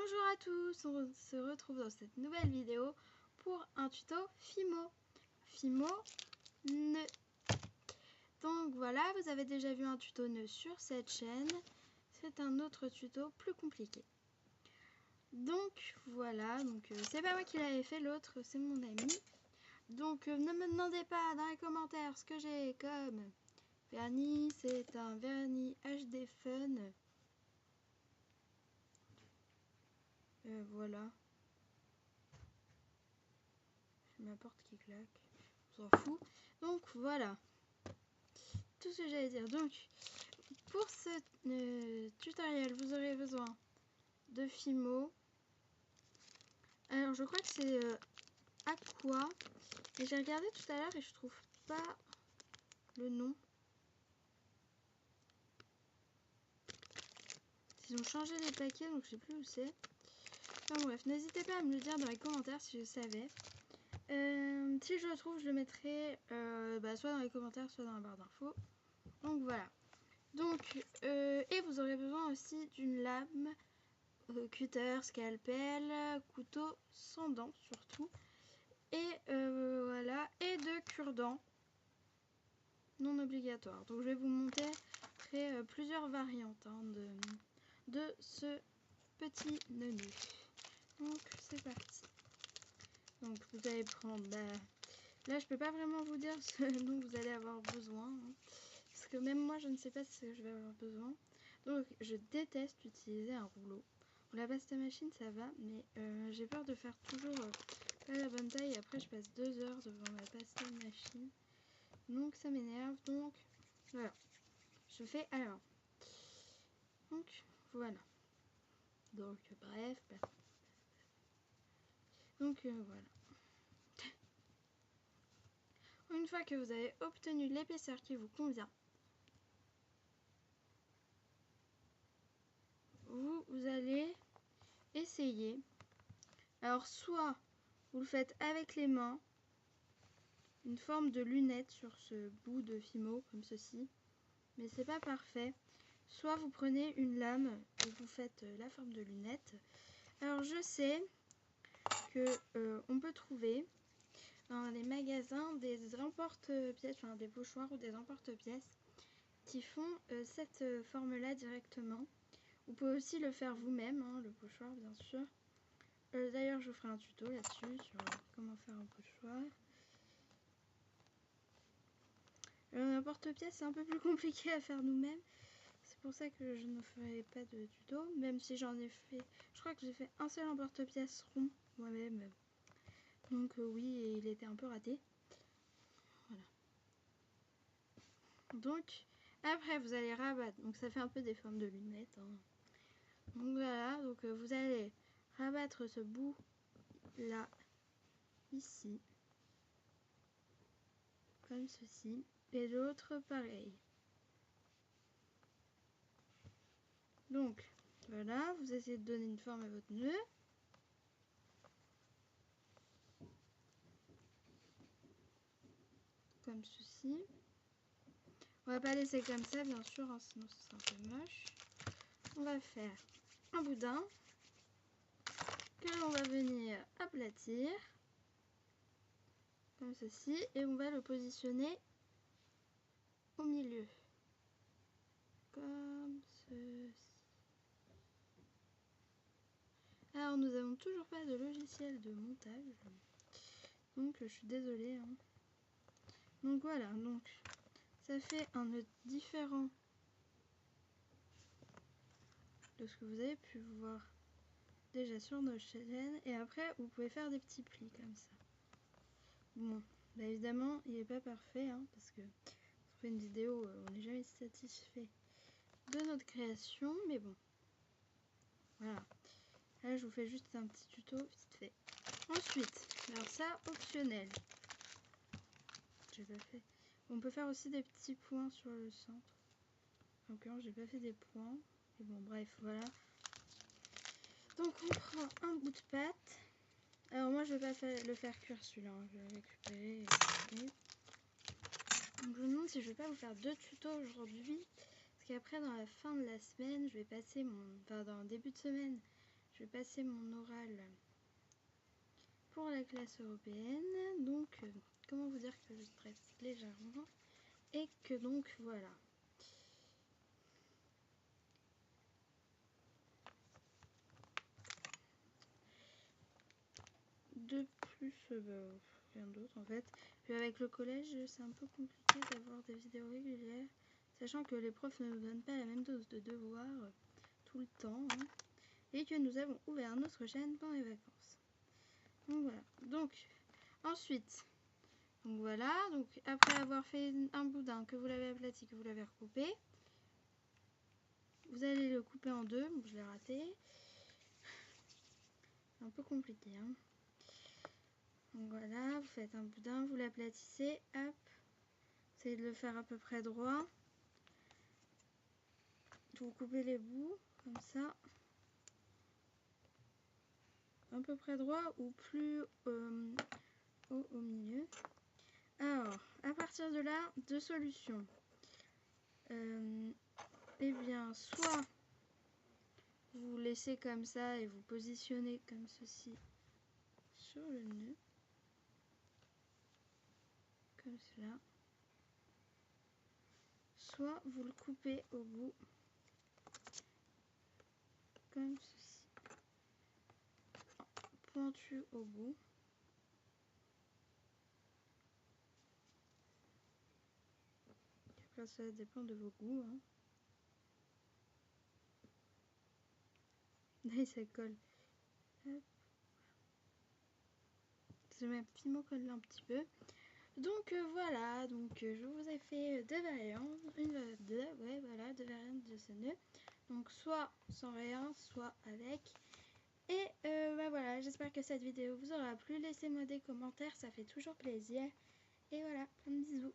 Bonjour à tous, on se retrouve dans cette nouvelle vidéo pour un tuto Fimo. Fimo nœud. Donc voilà, vous avez déjà vu un tuto nœud sur cette chaîne. C'est un autre tuto plus compliqué. Donc voilà, c'est pas moi qui l'avais fait, l'autre c'est mon ami. Donc ne me demandez pas dans les commentaires ce que j'ai comme vernis. C'est un vernis HD Fun. Voilà. J'ai ma porte qui claque. On s'en fout. Donc voilà. Tout ce que j'allais dire. Donc pour ce tutoriel, vous aurez besoin de Fimo. Alors je crois que c'est Aqua. Et j'ai regardé tout à l'heure et je trouve pas le nom. Ils ont changé les paquets, donc je sais plus où c'est. Enfin bref, n'hésitez pas à me le dire dans les commentaires si je savais. Si je le trouve, je le mettrai soit dans les commentaires, soit dans la barre d'infos. Donc voilà. Donc, et vous aurez besoin aussi d'une lame, cutter, scalpel, couteau sans dents surtout. Et voilà, et de cure-dents non obligatoires. Donc je vais vous montrer plusieurs variantes de ce petit nœud. Donc c'est parti. Donc vous allez prendre, là je peux pas vraiment vous dire ce dont vous allez avoir besoin, parce que même moi je ne sais pas ce que je vais avoir besoin. Donc je déteste utiliser un rouleau. Pour la pasta machine ça va, mais j'ai peur de faire toujours pas la bonne taille et après je passe 2 heures devant ma pasta machine. Donc ça m'énerve, donc voilà. Je fais alors. Donc voilà. Donc bref. Donc voilà. Une fois que vous avez obtenu l'épaisseur qui vous convient, vous allez essayer. Alors soit vous le faites avec les mains, une forme de lunette sur ce bout de Fimo comme ceci, mais c'est pas parfait. Soit vous prenez une lame et vous faites la forme de lunette. Alors je sais que on peut trouver dans les magasins des emporte-pièces, enfin des pochoirs ou des emporte-pièces qui font cette forme-là directement. Vous pouvez aussi le faire vous-même, le pochoir bien sûr. D'ailleurs, je vous ferai un tuto là-dessus sur comment faire un pochoir. Un porte-pièce, c'est un peu plus compliqué à faire nous-mêmes. C'est pour ça que je ne ferai pas de tuto, même si j'en ai fait. Je crois que j'ai fait un seul emporte-pièce rond moi-même. Donc oui, et il était un peu raté. Voilà. Donc après, vous allez rabattre. Donc ça fait un peu des formes de lunettes. Donc voilà. Donc vous allez rabattre ce bout là, ici, comme ceci. Et l'autre pareil. Donc voilà, vous essayez de donner une forme à votre nœud. Comme ceci. On va pas laisser comme ça bien sûr, sinon ce sera un peu moche. On va faire un boudin que l'on va venir aplatir comme ceci et on va le positionner au milieu comme ceci. Alors nous avons toujours pas de logiciel de montage, donc je suis désolée. Donc voilà, donc ça fait un nœud différent de ce que vous avez pu voir déjà sur nos chaînes. Et après vous pouvez faire des petits plis comme ça. Bon, évidemment il n'est pas parfait, parce que on fait une vidéo, on n'est jamais satisfait de notre création, mais bon, voilà. Là je vous fais juste un petit tuto vite fait. Ensuite, alors ça optionnel, j'ai pas fait. On peut faire aussi des petits points sur le centre. Encore, j'ai pas fait des points. Et bon, bref, voilà. Donc on prend un bout de pâte. Alors moi je vais pas le faire cuire celui-là, je vais le récupérer. Donc je me demande si je vais pas vous faire 2 tutos aujourd'hui. Parce qu'après dans la fin de la semaine, je vais passer dans le début de semaine, je vais passer mon oral pour la classe européenne. Donc, comment vous dire que je stresse légèrement et que donc voilà. De plus, rien d'autre en fait. Puis avec le collège, c'est un peu compliqué d'avoir des vidéos régulières, sachant que les profs ne nous donnent pas la même dose de devoirs tout le temps, hein, et que nous avons ouvert notre chaîne pendant les vacances. Donc voilà. Donc ensuite, donc voilà. Donc après avoir fait un boudin, que vous l'avez aplati, que vous l'avez recoupé, vous allez le couper en deux. Bon, je l'ai raté. C'est un peu compliqué, hein. Donc voilà, vous faites un boudin, vous l'aplatissez, hop, essayez de le faire à peu près droit. Vous coupez les bouts, comme ça, à peu près droit ou plus haut au milieu. Alors, à partir de là, deux solutions. Eh bien, soit vous laissez comme ça et vous positionnez comme ceci sur le nœud. Comme cela. Soit vous le coupez au bout comme ceci, pointu au bout. Après ça dépend de vos goûts, hein. Là ça colle. Hop. Je mets un petit mot colle un petit peu. Donc voilà, donc je vous ai fait deux variantes, deux variantes de ce nœud. Donc soit sans rien, soit avec. Et bah voilà, j'espère que cette vidéo vous aura plu. Laissez-moi des commentaires, ça fait toujours plaisir. Et voilà, plein de bisous.